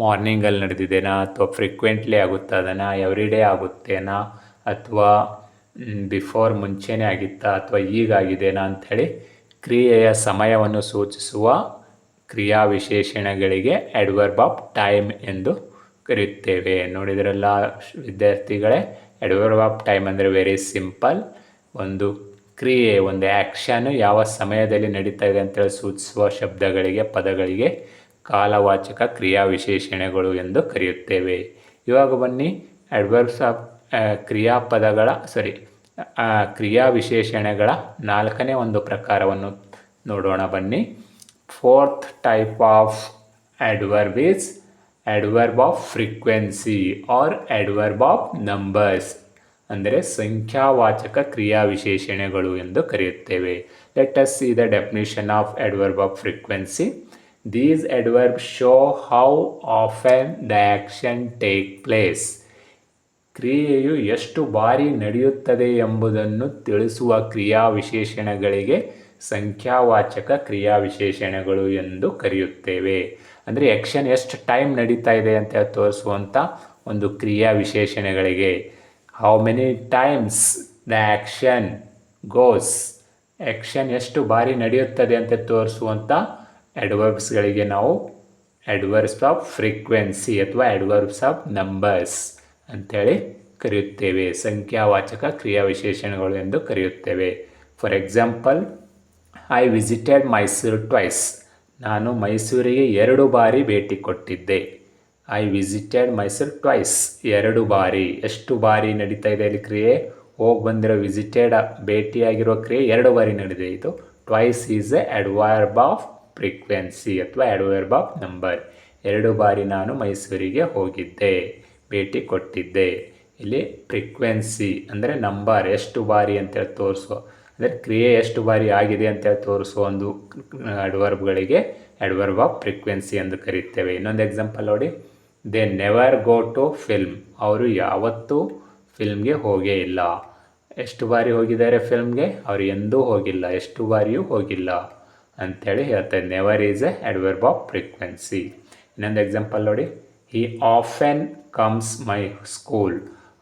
ಮಾರ್ನಿಂಗಲ್ಲಿ ನಡೆದಿದ್ದೇನಾ, ಅಥವಾ ಫ್ರೀಕ್ವೆಂಟ್ಲಿ ಆಗುತ್ತದನಾ, ಎವ್ರಿ ಡೇ ಆಗುತ್ತೇನಾ, ಅಥವಾ ಬಿಫೋರ್ ಮುಂಚೆನೇ ಆಗಿತ್ತಾ, ಅಥವಾ ಈಗಾಗಿದೆನಾ ಅಂಥೇಳಿ ಕ್ರಿಯೆಯ ಸಮಯವನ್ನು ಸೂಚಿಸುವ ಕ್ರಿಯಾ ವಿಶೇಷಣಗಳಿಗೆ ಅಡ್ವರ್ಬ್ ಆಫ್ ಟೈಮ್ ಎಂದು ಕರೆಯುತ್ತೇವೆ. ನೋಡಿದ್ರಲ್ಲ ವಿದ್ಯಾರ್ಥಿಗಳೇ, ಅಡ್ವರ್ಬ್ ಆಫ್ ಟೈಮ್ ಅಂದರೆ ವೆರಿ ಸಿಂಪಲ್. ಒಂದು ಕ್ರಿಯೆ, ಒಂದು ಆ್ಯಕ್ಷನ್ ಯಾವ ಸಮಯದಲ್ಲಿ ನಡೀತಾ ಇದೆ ಅಂತೇಳಿ ಸೂಚಿಸುವ ಶಬ್ದಗಳಿಗೆ, ಪದಗಳಿಗೆ ಕಾಲವಾಚಕ ಕ್ರಿಯಾ ವಿಶೇಷಣಗಳು ಎಂದು ಕರೆಯುತ್ತೇವೆ. ಇವಾಗ ಬನ್ನಿ, ಅಡ್ವರ್ಬ್ಸ್ ಆಫ್ ಕ್ರಿಯಾ ವಿಶೇಷಣಗಳ ನಾಲ್ಕನೇ ಒಂದು ಪ್ರಕಾರವನ್ನು ನೋಡೋಣ ಬನ್ನಿ. Fourth type of adverb is adverb of frequency or adverb of numbers. ಅಂದರೆ ಸಂಖ್ಯಾವಾಚಕ ಕ್ರಿಯಾ ವಿಶೇಷಣಗಳು ಎಂದು ಕರೆಯುತ್ತೇವೆ. Let us see the definition of adverb of frequency. These adverbs show how often the action take place. ಕ್ರಿಯೆಯು ಎಷ್ಟು ಬಾರಿ ನಡೆಯುತ್ತದೆ ಎಂಬುದನ್ನು ತಿಳಿಸುವ ಕ್ರಿಯಾ ವಿಶೇಷಣಗಳಿಗೆ ಸಂಖ್ಯಾವಾಚಕ ಕ್ರಿಯಾ ವಿಶೇಷಣಗಳು ಎಂದು ಕರೆಯುತ್ತೇವೆ. ಅಂದರೆ ಆ್ಯಕ್ಷನ್ ಎಷ್ಟು ಟೈಮ್ ನಡೀತಾ ಇದೆ ಅಂತ ತೋರಿಸುವಂಥ ಒಂದು ಕ್ರಿಯಾ ವಿಶೇಷಣಗಳಿಗೆ. How many times the action goes. Action ಎಷ್ಟು ಬಾರಿ ನಡೆಯುತ್ತದೆ ಅಂತ ತೋರಿಸುವಂಥ ಅಡ್ವರ್ಬ್ಸ್ಗಳಿಗೆ ನಾವು ಅಡ್ವರ್ಬ್ಸ್ ಆಫ್ ಫ್ರೀಕ್ವೆನ್ಸಿ ಅಥವಾ ಅಡ್ವರ್ಬ್ಸ್ ಆಫ್ ನಂಬರ್ಸ್ ಅಂಥೇಳಿ ಕರೆಯುತ್ತೇವೆ. ಸಂಖ್ಯಾವಾಚಕ ಕ್ರಿಯಾ ವಿಶೇಷಣಗಳು ಎಂದು ಕರೆಯುತ್ತೇವೆ. For example, I visited Mysuru twice. ನಾನು ಮೈಸೂರಿಗೆ 2 ಬಾರಿ ಭೇಟಿ ಕೊಟ್ಟಿದ್ದೆ. ಐ ವಿಸಿಟೆಡ್ ಮೈಸೂರು ಟ್ವೈಸ್, 2 ಬಾರಿ. ಎಷ್ಟು ಬಾರಿ ನಡೀತಾ ಇದೆ ಇಲ್ಲಿ ಕ್ರಿಯೆ? ಹೋಗಿ ಬಂದಿರೋ ವಿಸಿಟೆಡ್ ಭೇಟಿಯಾಗಿರೋ ಕ್ರಿಯೆ 2 ಬಾರಿ ನಡೆದಿದೆ. ಇದು twice is a adverb of frequency ಅಥವಾ ಅಡ್ವರ್ಬ್ ಆಫ್ ನಂಬರ್. 2 ಬಾರಿ ನಾನು ಮೈಸೂರಿಗೆ ಹೋಗಿದ್ದೆ, ಭೇಟಿ ಕೊಟ್ಟಿದ್ದೆ. ಇಲ್ಲಿ ಫ್ರೀಕ್ವೆನ್ಸಿ ಅಂದರೆ ನಂಬರ್, ಎಷ್ಟು ಬಾರಿ ಅಂತೇಳಿ ತೋರಿಸುವ, ಅಂದರೆ ಕ್ರಿಯೆ ಎಷ್ಟು ಬಾರಿ ಆಗಿದೆ ಅಂತೇಳಿ ತೋರಿಸುವ ಒಂದು ಅಡ್ವರ್ಬ್ಗಳಿಗೆ ಅಡ್ವರ್ಬ್ ಆಫ್ ಫ್ರೀಕ್ವೆನ್ಸಿ ಎಂದು ಕರೀತೇವೆ. ಇನ್ನೊಂದು ಎಕ್ಸಾಂಪಲ್ ನೋಡಿ, they never go to film, ಅವರು ಯಾವತ್ತೂ ಫಿಲ್ಮ್ಗೆ ಹೋಗೇ ಇಲ್ಲ. ಎಷ್ಟು ಬಾರಿ ಹೋಗಿದ್ದಾರೆ ಫಿಲ್ಮ್ಗೆ? ಅವರು ಎಂದೂ ಹೋಗಿಲ್ಲ, ಎಷ್ಟು ಬಾರಿಯೂ ಹೋಗಿಲ್ಲ ಅಂಥೇಳಿ ಹೇಳ್ತಾರೆ. Never is a adverb of frequency. ಇನ್ನೊಂದು ಎಕ್ಸಾಂಪಲ್ ನೋಡಿ, ಹಿ ಆಫೆನ್ ಕಮ್ಸ್ ಮೈ ಸ್ಕೂಲ್,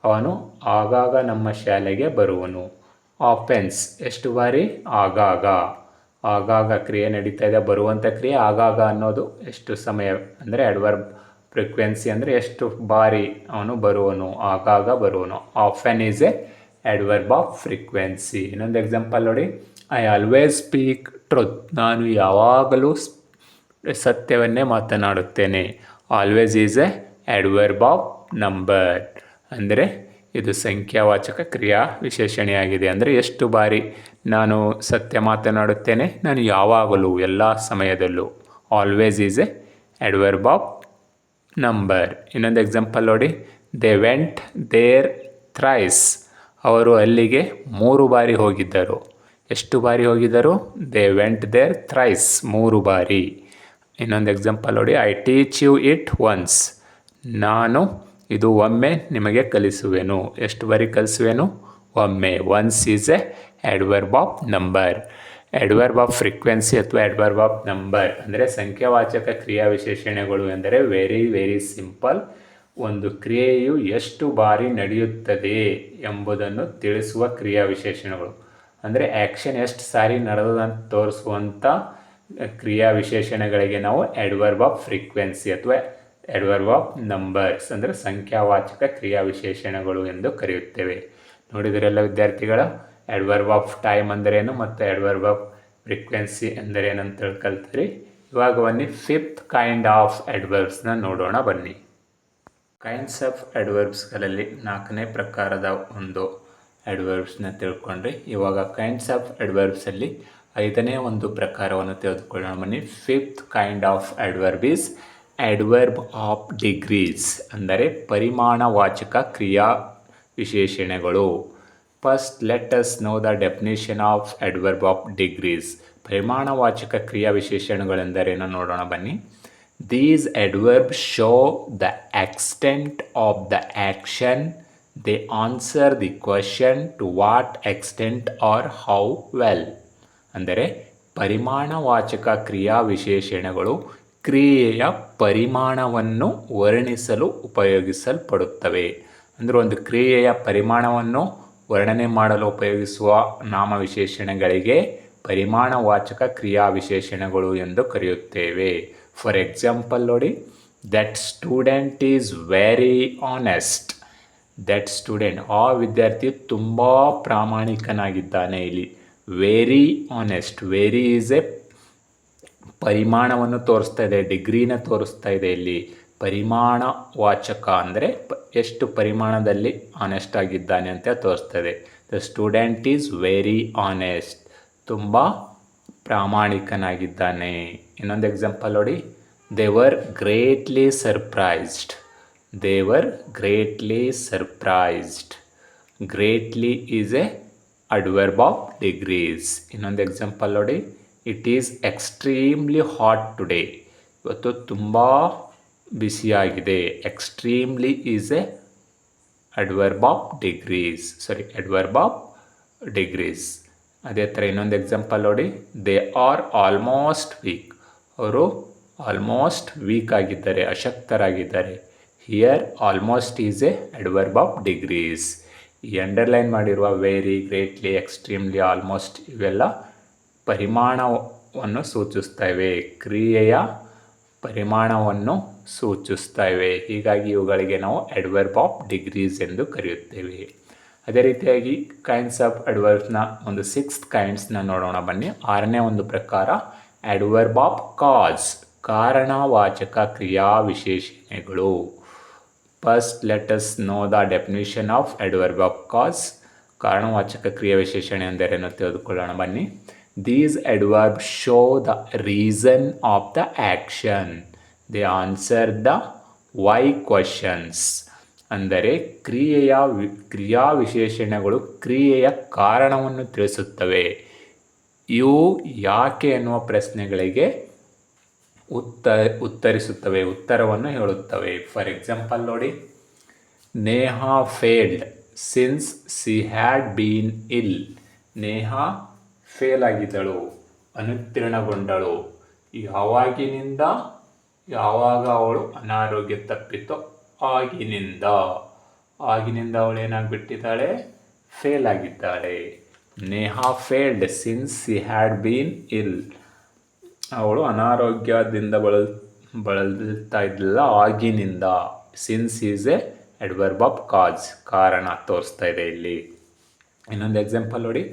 ಅವನು ಆಗಾಗ ನಮ್ಮ ಶಾಲೆಗೆ ಬರುವನು. ಆಫೆನ್ಸ್ ಎಷ್ಟು ಬಾರಿ? ಆಗಾಗ. ಆಗಾಗ ಕ್ರಿಯೆ ನಡೀತಾ ಇದೆ, ಬರುವಂಥ ಕ್ರಿಯೆ ಆಗಾಗ ಅನ್ನೋದು ಎಷ್ಟು ಸಮಯ ಅಂದರೆ ಅಡ್ವರ್ಬ್ ಫ್ರೀಕ್ವೆನ್ಸಿ ಅಂದರೆ ಎಷ್ಟು ಬಾರಿ ಅವನು ಬರುವನು, ಆಗಾಗ ಬರುವನು. Often is a adverb of frequency. ಇನ್ನೊಂದು ಎಕ್ಸಾಂಪಲ್ ನೋಡಿ, ಐ ಆಲ್ವೇಸ್ ಸ್ಪೀಕ್ ಟ್ರುತ್, ನಾನು ಯಾವಾಗಲೂ ಸತ್ಯವನ್ನೇ ಮಾತನಾಡುತ್ತೇನೆ. Always is a adverb of number, ಅಂದರೆ ಇದು ಸಂಖ್ಯಾವಾಚಕ ಕ್ರಿಯಾ ವಿಶೇಷಣೆಯಾಗಿದೆ. ಅಂದರೆ ಎಷ್ಟು ಬಾರಿ ನಾನು ಸತ್ಯ ಮಾತನಾಡುತ್ತೇನೆ? ನಾನು ಯಾವಾಗಲೂ, ಎಲ್ಲ ಸಮಯದಲ್ಲೂ. Always is a adverb of number. ಇನ್ನೊಂದು ಎಕ್ಸಾಂಪಲ್ ನೋಡಿ, ದೇ ವೆಂಟ್ ದೇರ್ ಥ್ರೈಸ್, ಅವರು ಅಲ್ಲಿಗೆ 3 ಬಾರಿ ಹೋಗಿದ್ದರು. ಎಷ್ಟು ಬಾರಿ ಹೋಗಿದ್ದರು? ದೇ ವೆಂಟ್ ದೇರ್ ಥ್ರೈಸ್, 3 ಬಾರಿ. ಇನ್ನೊಂದು ಎಕ್ಸಾಂಪಲ್ ನೋಡಿ, I teach you it once, ನಾನು ಇದು ಒಮ್ಮೆ ನಿಮಗೆ ಕಲಿಸುವೆನು. ಎಷ್ಟು ಬಾರಿ ಕಲಿಸುವೆನು? ಒಮ್ಮೆ. Once is a adverb of number. Adverb of frequency ಅಥವಾ ಅಡ್ವರ್ಬ್ ಆಫ್ ನಂಬರ್ ಅಂದರೆ ಸಂಖ್ಯಾವಾಚಕ ಕ್ರಿಯಾ ವಿಶೇಷಣೆಗಳು ಎಂದರೆ ವೆರಿ ಸಿಂಪಲ್. ಒಂದು ಕ್ರಿಯೆಯು ಎಷ್ಟು ಬಾರಿ ನಡೆಯುತ್ತದೆ ಎಂಬುದನ್ನು ತಿಳಿಸುವ ಕ್ರಿಯಾ ವಿಶೇಷಣಗಳು. ಅಂದರೆ ಆ್ಯಕ್ಷನ್ ಎಷ್ಟು ಸಾರಿ ನಡೆದಂತ ತೋರಿಸುವಂಥ ಕ್ರಿಯಾ ವಿಶೇಷಣಗಳಿಗೆ ನಾವು ಅಡ್ವರ್ಬ್ ಆಫ್ ಫ್ರೀಕ್ವೆನ್ಸಿ ಅಥವಾ ಅಡ್ವರ್ಬ್ ಆಫ್ ನಂಬರ್ಸ್ ಅಂದರೆ ಸಂಖ್ಯಾವಾಚಕ ಕ್ರಿಯಾ ವಿಶೇಷಣಗಳು ಎಂದು ಕರೆಯುತ್ತೇವೆ. ನೋಡಿದರೆಲ್ಲ ವಿದ್ಯಾರ್ಥಿಗಳ ಅಡ್ವರ್ಬ್ ಆಫ್ ಟೈಮ್ ಅಂದರೇನು ಮತ್ತು ಅಡ್ವರ್ಬ್ ಆಫ್ ಫ್ರೀಕ್ವೆನ್ಸಿ ಎಂದರೇನಂತ ಕಲ್ತ್ರಿ. ಇವಾಗ ಬನ್ನಿ 5th ಕೈಂಡ್ ಆಫ್ ಅಡ್ವರ್ಬ್ಸ್ನ ನೋಡೋಣ ಬನ್ನಿ. ಕೈಂಡ್ಸ್ ಆಫ್ ಅಡ್ವರ್ಬ್ಸ್ಗಳಲ್ಲಿ 4ನೇ ಪ್ರಕಾರದ ಒಂದು ಅಡ್ವರ್ಬ್ಸ್ನ ತಿಳ್ಕೊಂಡ್ರಿ. ಇವಾಗ ಕೈಂಡ್ಸ್ ಆಫ್ ಅಡ್ವರ್ಬ್ಸಲ್ಲಿ 5ನೇ ಒಂದು ಪ್ರಕಾರವನ್ನು ತೆಗೆದುಕೊಳ್ಳೋಣ ಬನ್ನಿ. 5th kind of adverb is adverb of degrees, ಅಂದರೆ ಪರಿಮಾಣವಾಚಕ ಕ್ರಿಯಾ ವಿಶೇಷಣೆಗಳು. First let us know the definition of adverb of degrees. ಪರಿಮಾಣವಾಚಕ ಕ್ರಿಯಾ ವಿಶೇಷಣಗಳೆಂದರೇನು ನೋಡೋಣ ಬನ್ನಿ. These adverbs show the extent of the action. They answer the question to what extent or how well. ಅಂದರೆ ಪರಿಮಾಣವಾಚಕ ಕ್ರಿಯಾ ವಿಶೇಷಣಗಳು ಕ್ರಿಯೆಯ ಪರಿಮಾಣವನ್ನು ವರ್ಣಿಸಲು ಉಪಯೋಗಿಸಲ್ಪಡುತ್ತವೆ. ಅಂದರೆ ಒಂದು ಕ್ರಿಯೆಯ ಪರಿಮಾಣವನ್ನು ವರ್ಣನೆ ಮಾಡಲು ಉಪಯೋಗಿಸುವ ನಾಮವಿಶೇಷಣಗಳಿಗೆ ಪರಿಮಾಣವಾಚಕ ಕ್ರಿಯಾ ವಿಶೇಷಣಗಳು ಎಂದು ಕರೆಯುತ್ತೇವೆ. ಫಾರ್ ಎಕ್ಸಾಂಪಲ್ ನೋಡಿ, that student is very honest. That student, ಆ ವಿದ್ಯಾರ್ಥಿ ತುಂಬ ಪ್ರಾಮಾಣಿಕನಾಗಿದ್ದಾನೆ. ಇಲ್ಲಿ very honest, very is A ಪರಿಮಾಣವನ್ನು ತೋರಿಸ್ತಾ ಇದೆ, ಡಿಗ್ರಿನ ತೋರಿಸ್ತಾ ಇದೆ. ಇಲ್ಲಿ ಪರಿಮಾಣವಾಚಕ ಅಂದರೆ ಎಷ್ಟು ಪರಿಮಾಣದಲ್ಲಿ ಆನೆಸ್ಟ್ ಆಗಿದ್ದಾನೆ ಅಂತ ತೋರಿಸ್ತದೆ. The student is very honest, ತುಂಬ ಪ್ರಾಮಾಣಿಕನಾಗಿದ್ದಾನೆ. ಇನ್ನೊಂದು ಎಕ್ಸಾಂಪಲ್ ನೋಡಿ, they were greatly surprised. They were greatly surprised. Greatly is a adverb of degrees. ಇನ್ನೊಂದು ಎಕ್ಸಾಂಪಲ್ ನೋಡಿ, it is extremely hot today. ಇವತ್ತು ತುಂಬ ಬಿಸಿಯಾಗಿದೆ. Extremely is a adverb of degrees, adverb of degrees. ಅದೇ ಥರ ಇನ್ನೊಂದು ಎಕ್ಸಾಂಪಲ್ ನೋಡಿ, ದೇ ಆರ್ ಆಲ್ಮೋಸ್ಟ್ ವೀಕ್. ಅವರು ಆಲ್ಮೋಸ್ಟ್ ವೀಕ್ ಆಗಿದ್ದಾರೆ, ಅಶಕ್ತರಾಗಿದ್ದಾರೆ. Here almost is a adverb of degrees. ಈ ಅಂಡರ್ಲೈನ್ ಮಾಡಿರುವ ವೆರಿ, ಗ್ರೇಟ್ಲಿ, ಎಕ್ಸ್ಟ್ರೀಮ್ಲಿ, ಆಲ್ಮೋಸ್ಟ್ ಇವೆಲ್ಲ ಪರಿಮಾಣವನ್ನು ಸೂಚಿಸ್ತವೆ, ಕ್ರಿಯೆಯ ಪರಿಮಾಣವನ್ನು ಸೂಚಿಸ್ತವೆ. ಹೀಗಾಗಿ ಇವುಗಳಿಗೆ ನಾವು ಅಡ್ವರ್ಬ್ ಆಫ್ ಡಿಗ್ರೀಸ್ ಎಂದು ಕರೆಯುತ್ತೇವೆ. ಅದೇ ರೀತಿಯಾಗಿ ಕೈಂಡ್ಸ್ ಆಫ್ ಅಡ್ವರ್ಬ್ಸ್ನ ಒಂದು 6th ಕೈಂಡ್ಸ್ನ ನೋಡೋಣ ಬನ್ನಿ. 6ನೇ ಒಂದು ಪ್ರಕಾರ ಅಡ್ವರ್ಬ್ ಆಫ್ ಕಾಸ್, ಕಾರಣವಾಚಕ ಕ್ರಿಯಾ ವಿಶೇಷಣೆಗಳು. First let us know the definition of adverb of cause. ಕಾರಣವಾಚಕ ಕ್ರಿಯಾ ವಿಶೇಷಣೆ ಎಂದರೇನು ತಿಳಿದುಕೊಳ್ಳೋಣ ಬನ್ನಿ. These adverbs show the reason of the action. They answer the why questions. ಅಂದರೆ ಕ್ರಿಯಾ ವಿಶೇಷಣಗಳು ಕ್ರಿಯೆಯ ಕಾರಣವನ್ನು ತಿಳಿಸುತ್ತವೆ. ಇವು ಯಾಕೆ ಎನ್ನುವ ಪ್ರಶ್ನೆಗಳಿಗೆ ಉತ್ತರಿಸುತ್ತವೆ, ಉತ್ತರವನ್ನು ಹೇಳುತ್ತವೆ. ಫಾರ್ ಎಕ್ಸಾಂಪಲ್ ನೋಡಿ, Neha failed since she had been ಇಲ್. ನೇಹಾ ಫೇಲ್ ಆಗಿದ್ದಳು, ಅನುತ್ತೀರ್ಣಗೊಂಡಳು ಯಾವಾಗಿನಿಂದ, ಯಾವಾಗ ಅವಳು ಅನಾರೋಗ್ಯ ತಪ್ಪಿತೋ ಆಗಿನಿಂದ. ಆಗಿನಿಂದ ಅವಳು ಏನಾಗ್ಬಿಟ್ಟಿದ್ದಾಳೆ, ಫೇಲ್ ಆಗಿದ್ದಾಳೆ. Neha failed since she had been ill. ಅವಳು ಅನಾರೋಗ್ಯದಿಂದ ಬಳಲ್ತಾ ಇದ್ದಿಲ್ಲ ಆಗಿನಿಂದ. Since is a adverb of cause, ಕಾರಣ ತೋರಿಸ್ತಾ ಇದೆ ಇಲ್ಲಿ. ಇನ್ನೊಂದು ಎಕ್ಸಾಂಪಲ್ ನೋಡಿ,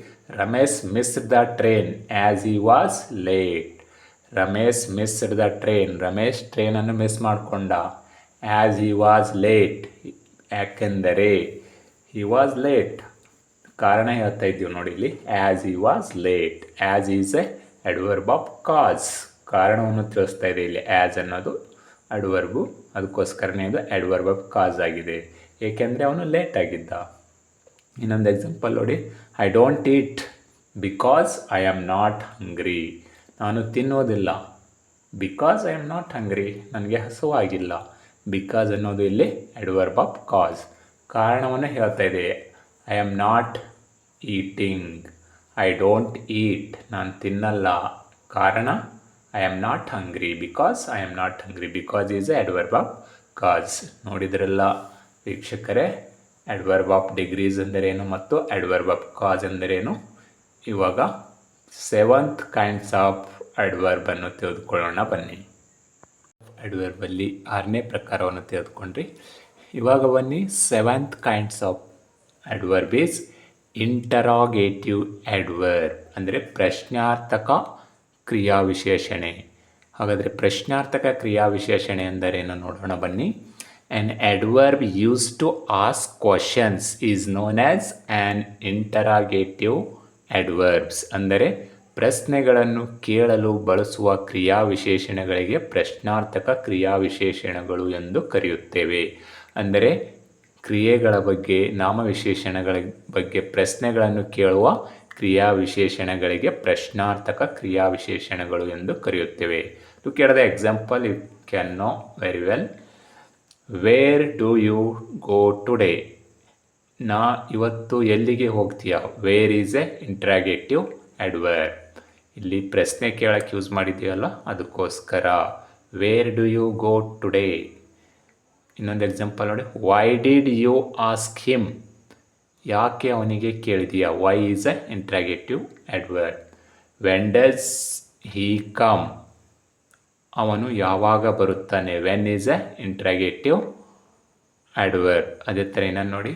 Ramesh missed the train as he was late. Ramesh missed the train, Ramesh ಟ್ರೈನನ್ನು ಮಿಸ್ ಮಾಡಿಕೊಂಡ. ಆ್ಯಸ್ ಹಿ ವಾಸ್ ಲೇಟ್, ಯಾಕೆಂದರೆ ಹಿ ವಾಸ್ ಲೇಟ್, ಕಾರಣ ಹೇಳ್ತಾ ಇದ್ದೀವಿ ನೋಡಿ ಇಲ್ಲಿ. As he was late, as is a adverb of cause, ಕಾರಣವನ್ನು ತಿಳಿಸ್ತಾ ಇದೆ ಇಲ್ಲಿ. ಆ್ಯಸ್ ಅನ್ನೋದು ಅಡ್ವರ್ಬು, ಅದಕ್ಕೋಸ್ಕರನೇ ಇದು ಅಡ್ವರ್ಬ್ ಆಫ್ ಕಾಸ್ ಆಗಿದೆ, ಏಕೆಂದರೆ ಅವನು ಲೇಟ್ ಆಗಿದ್ದ. ಇನ್ನೊಂದು ಎಕ್ಸಾಂಪಲ್ ನೋಡಿ, I don't heat because I am not ಹಂಗ್ರಿ. ನಾನು ತಿನ್ನೋದಿಲ್ಲ ಬಿಕಾಸ್ ಐ ಆಮ್ ನಾಟ್ ಹಂಗ್ರಿ, ನನಗೆ ಹಸುವಾಗಿಲ್ಲ. ಬಿಕಾಸ್ ಅನ್ನೋದು ಇಲ್ಲಿ ಅಡ್ವರ್ಬ್ ಆಫ್ ಕಾಸ್, ಕಾರಣವನ್ನು ಹೇಳ್ತಾ ಇದೆ. I am not eating, I don't eat, ನಾನು ತಿನ್ನಲ್ಲ, ಕಾರಣ I am not hungry, because I am not hungry. Because is a adverb of cause. ನೋಡಿದ್ರಲ್ಲ ವೀಕ್ಷಕರೇ, ಅಡ್ವರ್ಬ್ ಆಫ್ ಡಿಗ್ರೀಸ್ ಎಂದರೇನು ಮತ್ತು ಅಡ್ವರ್ಬ್ ಆಫ್ ಕಾಸ್ ಎಂದರೇನು. ಇವಾಗ 7th ಕೈಂಡ್ಸ್ ಆಫ್ ಅಡ್ವರ್ಬ್ ಅನ್ನು ತೆಗೆದುಕೊಳ್ಳೋಣ ಬನ್ನಿ. ಅಡ್ವರ್ಬಲ್ಲಿ 6ನೇ ಪ್ರಕಾರವನ್ನು ತೆಗೆದುಕೊಂಡ್ರಿ. ಇವಾಗ ಬನ್ನಿ, 7th kinds of adverb is interrogative adverb, ಅಂದರೆ ಪ್ರಶ್ನಾರ್ಥಕ ಕ್ರಿಯಾವಿಶೇಷಣೆ. ಹಾಗಾದರೆ ಪ್ರಶ್ನಾರ್ಥಕ ಕ್ರಿಯಾವಿಶೇಷಣೆ ಎಂದರೇನು ನೋಡೋಣ ಬನ್ನಿ. An adverb used to ask questions is known as an interrogative adverbs. ಅಂದರೆ ಪ್ರಶ್ನೆಗಳನ್ನು ಕೇಳಲು ಬಳಸುವ ಕ್ರಿಯಾವಿಶೇಷಣಗಳಿಗೆ ಪ್ರಶ್ನಾರ್ಥಕ ಕ್ರಿಯಾವಿಶೇಷಣಗಳು ಎಂದು ಕರೆಯುತ್ತೇವೆ. ಅಂದರೆ ಕ್ರಿಯೆಗಳ ಬಗ್ಗೆ, ನಾಮವಿಶೇಷಣಗಳ ಬಗ್ಗೆ ಪ್ರಶ್ನೆಗಳನ್ನು ಕೇಳುವ ಕ್ರಿಯಾವಿಶೇಷಣಗಳಿಗೆ ಪ್ರಶ್ನಾರ್ಥಕ ಕ್ರಿಯಾವಿಶೇಷಣಗಳು ಎಂದು ಕರೆಯುತ್ತೇವೆ. Look at the example, you can know very well. Where do you go today. ನಾ ಇವತ್ತು ಎಲ್ಲಿಗೆ ಹೋಗ್ತೀಯಾ. Where is a interrogative adverb. ಇಲ್ಲಿ ಪ್ರಶ್ನೆ ಕೇಳಕ್ಕೆ ಯೂಸ್ ಮಾಡಿದ್ದೀವಲ್ಲ, ಅದಕ್ಕೋಸ್ಕರ where do you go today. ಇನ್ನೊಂದು ಎಕ್ಸಾಂಪಲ್ ನೋಡಿ, why did you ask him. ಯಾಕೆ ಅವನಿಗೆ ಕೇಳಿದೀಯಾ. Why is a interrogative adverb. When does he come. ಅವನು ಯಾವಾಗ ಬರುತ್ತಾನೆ. When is a interrogative adverb. ಅದೇ ಥರ ಇನ್ನೊಂದು ನೋಡಿ,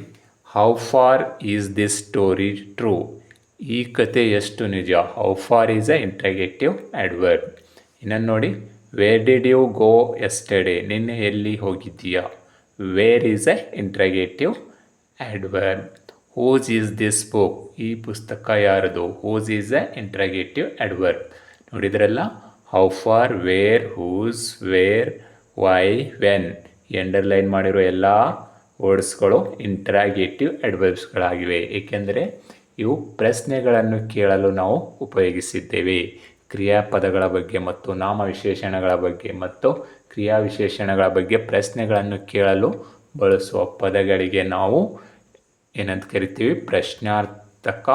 how far is this story true. ಈ ಕತೆ ಎಷ್ಟು ನಿಜ. How far is a interrogative adverb. ಇನ್ನೊಂದು ನೋಡಿ, where did you go yesterday. ನಿನ್ನೆ ಎಲ್ಲಿ ಹೋಗಿದ್ದೀಯಾ. Where is a interrogative adverb. Whose is this book. ಈ ಪುಸ್ತಕ ಯಾರದು. Whose is a interrogative adverb. ನೋಡಿದ್ರಲ್ಲ, how far, where, whose, where, why, when underline ಮಾಡಿರೋ ಎಲ್ಲ ವರ್ಡ್ಸ್ಗಳು ಇಂಟ್ರಾಗೇಟಿವ್ ಅಡ್ವರ್ಬ್ಸ್ಗಳಾಗಿವೆ. ಏಕೆಂದರೆ ಇವು ಪ್ರಶ್ನೆಗಳನ್ನು ಕೇಳಲು ನಾವು ಉಪಯೋಗಿಸಿದ್ದೇವೆ. ಕ್ರಿಯಾಪದಗಳ ಬಗ್ಗೆ ಮತ್ತು ನಾಮವಿಶೇಷಣಗಳ ಬಗ್ಗೆ ಮತ್ತು ಕ್ರಿಯಾವಿಶೇಷಣಗಳ ಬಗ್ಗೆ ಪ್ರಶ್ನೆಗಳನ್ನು ಕೇಳಲು ಬಳಸುವ ಪದಗಳಿಗೆ ನಾವು ಏನಂತ ಕರಿತೀವಿ. ಪ್ರಶ್ನಾರ್ಥಕ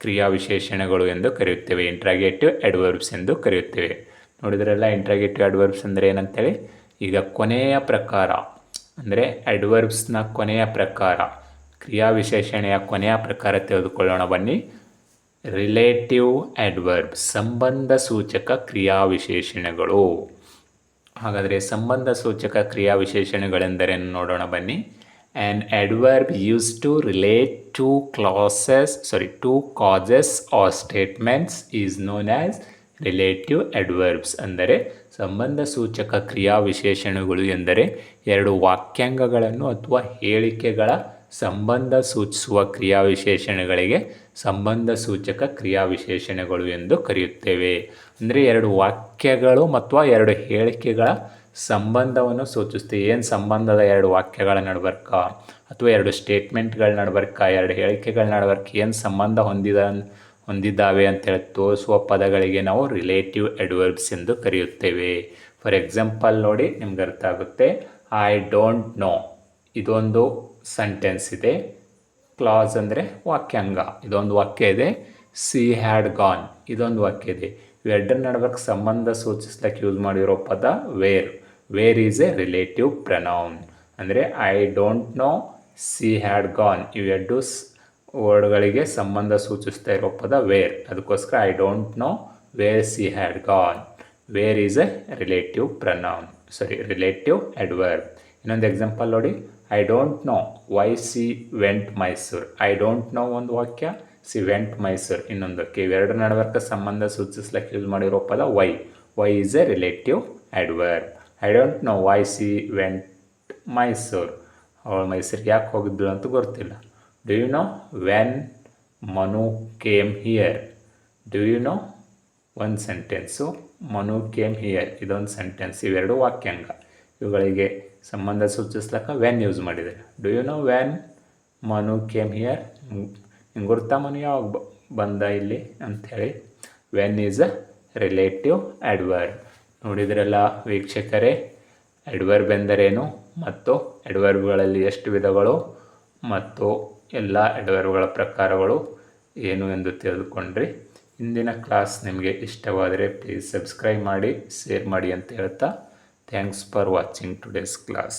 ಕ್ರಿಯಾವಿಶೇಷಣಗಳು ಎಂದು ಕರೆಯುತ್ತೇವೆ. ಇಂಟ್ರಾಗೇಟಿವ್ ಅಡ್ವರ್ಬ್ಸ್ ಎಂದು ಕರೆಯುತ್ತೇವೆ. ನೋಡಿದ್ರಲ್ಲ ಇಂಟ್ರಾಗೇಟಿವ್ ಅಡ್ವರ್ಬ್ಸ್ ಅಂದರೆ ಏನಂತೇಳಿ. ಈಗ ಕೊನೆಯ ಪ್ರಕಾರ ಅಂದರೆ ಅಡ್ವರ್ಬ್ಸ್ನ ಕೊನೆಯ ಪ್ರಕಾರ, ಕ್ರಿಯಾವಿಶೇಷಣೆಯ ಕೊನೆಯ ಪ್ರಕಾರ ತೆಗೆದುಕೊಳ್ಳೋಣ ಬನ್ನಿ. ರಿಲೇಟಿವ್ ಅಡ್ವರ್ಬ್, ಸಂಬಂಧ ಸೂಚಕ ಕ್ರಿಯಾವಿಶೇಷಣಗಳು. ಹಾಗಾದರೆ ಸಂಬಂಧ ಸೂಚಕ ಕ್ರಿಯಾವಿಶೇಷಣಗಳೆಂದರೇನು ನೋಡೋಣ ಬನ್ನಿ. An adverb used to relate two causes or statements is known as relative adverbs. ಅಂದರೆ ಸಂಬಂಧ ಸೂಚಕ ಕ್ರಿಯಾವಿಶೇಷಣಗಳು ಎಂದರೆ ಎರಡು ವಾಕ್ಯಾಂಗಗಳನ್ನು ಅಥವಾ ಹೇಳಿಕೆಗಳ ಸಂಬಂಧ ಸೂಚಿಸುವ ಕ್ರಿಯಾವಿಶೇಷಣಗಳಿಗೆ ಸಂಬಂಧ ಸೂಚಕ ಕ್ರಿಯಾವಿಶೇಷಣಗಳು ಎಂದು ಕರೆಯುತ್ತೇವೆ. ಅಂದರೆ ಎರಡು ವಾಕ್ಯಗಳು ಮತ್ತು ಎರಡು ಹೇಳಿಕೆಗಳ ಸಂಬಂಧವನ್ನು ಸೂಚಿಸ್ತೇವೆ. ಏನು ಸಂಬಂಧದ ಎರಡು ವಾಕ್ಯಗಳ ನಡುಬರ್ಕ ಅಥವಾ ಎರಡು ಸ್ಟೇಟ್ಮೆಂಟ್ಗಳ ನಡುಬರ್ಕ ಎರಡು ಹೇಳಿಕೆಗಳ ನಡುಬರ್ಕ ಏನು ಸಂಬಂಧ ಹೊಂದಿದ್ದಾವೆ ಅಂತೇಳಿ ತೋರಿಸುವ ಪದಗಳಿಗೆ ನಾವು ರಿಲೇಟಿವ್ ಅಡ್ವರ್ಬ್ಸ್ ಎಂದು ಕರೆಯುತ್ತೇವೆ. ಫಾರ್ ಎಕ್ಸಾಂಪಲ್ ನೋಡಿ, ನಿಮ್ಗೆ ಅರ್ಥ ಆಗುತ್ತೆ. ಐ ಡೋಂಟ್ ನೋ ಇದೊಂದು ಸೆಂಟೆನ್ಸ್ ಇದೆ. ಕ್ಲಾಸ್ ಅಂದರೆ ವಾಕ್ಯಾಂಗ, ಇದೊಂದು ವಾಕ್ಯ ಇದೆ. ಸಿ ಹ್ಯಾಡ್ ಗಾನ್ ಇದೊಂದು ವಾಕ್ಯ ಇದೆ. ಇವೆರಡರ ನಡುವೆ ಸಂಬಂಧ ಸೂಚಿಸ್ಲಿಕ್ಕೆ ಯೂಸ್ ಮಾಡಿರೋ ಪದ where. Where is a relative pronoun. ಅಂದರೆ I don't know, she had gone ಇವೆರಡು ವರ್ಡ್ಗಳಿಗೆ ಸಂಬಂಧ ಸೂಚಿಸ್ತಾ ಇರೋ ಪದ ವೇರ್. ಅದಕ್ಕೋಸ್ಕರ I don't know where she had gone. Where is a relative pronoun, relative adverb. ಇನ್ನೊಂದು ಎಕ್ಸಾಂಪಲ್ ನೋಡಿ, I don't know why she went Mysore. I don't know ಒಂದು ವಾಕ್ಯ, ಸಿ ವೆಂಟ್ ಮೈಸೂರ್ ಇನ್ನೊಂದು ವಾಕ್ಯ. ಇವೆರಡರ ನಡುವೆ ಸಂಬಂಧ ಸೂಚಿಸ್ಲಿಕ್ಕೆ ಯೂಸ್ ಮಾಡಿರೋ ಪದ why. Why is a relative adverb. I don't know why she went Mysore. ಅವಳು ಮೈಸೂರಿಗೆ ಯಾಕೆ ಹೋಗಿದ್ಳು ಅಂತ ಗೊತ್ತಿಲ್ಲ. Do you know when Manu came here. Do you know ಒಂದು ಸೆಂಟೆನ್ಸು, ಮನು ಕೇಮ್ ಹಿಯರ್ ಇದೊಂದು ಸೆಂಟೆನ್ಸ್. ಇವೆರಡು ವಾಕ್ಯಾಂಗ. ಇವುಗಳಿಗೆ ಸಂಬಂಧ ಸೂಚಿಸ್ಲಿಕ್ಕೆ ವೆನ್ ಯೂಸ್ ಮಾಡಿದ್ದಾರೆ. Do you know when Manu came here. ನಿಂಗೆ ಗುರ್ತಾ ಮನು ಯಾವಾಗ ಬಂದ ಇಲ್ಲಿ ಅಂಥೇಳಿ. When is a relative adverb. ನೋಡಿದ್ರಲ್ಲ ವೀಕ್ಷಕರೇ, ಅಡ್ವರ್ಬ್ ಎಂದರೇನು ಮತ್ತು ಅಡ್ವರ್ಬ್ಗಳಲ್ಲಿ ಎಷ್ಟು ವಿಧಗಳು ಮತ್ತು ಎಲ್ಲ ಅಡ್ವರ್ಬ್ಗಳ ಪ್ರಕಾರಗಳು ಏನು ಎಂದು ತಿಳಿದುಕೊಂಡ್ರಿ. ಇಂದಿನ ಕ್ಲಾಸ್ ನಿಮಗೆ ಇಷ್ಟವಾದರೆ ಪ್ಲೀಸ್ ಸಬ್ಸ್ಕ್ರೈಬ್ ಮಾಡಿ, ಶೇರ್ ಮಾಡಿ ಅಂತ ಹೇಳ್ತಾ thanks for watching today's class.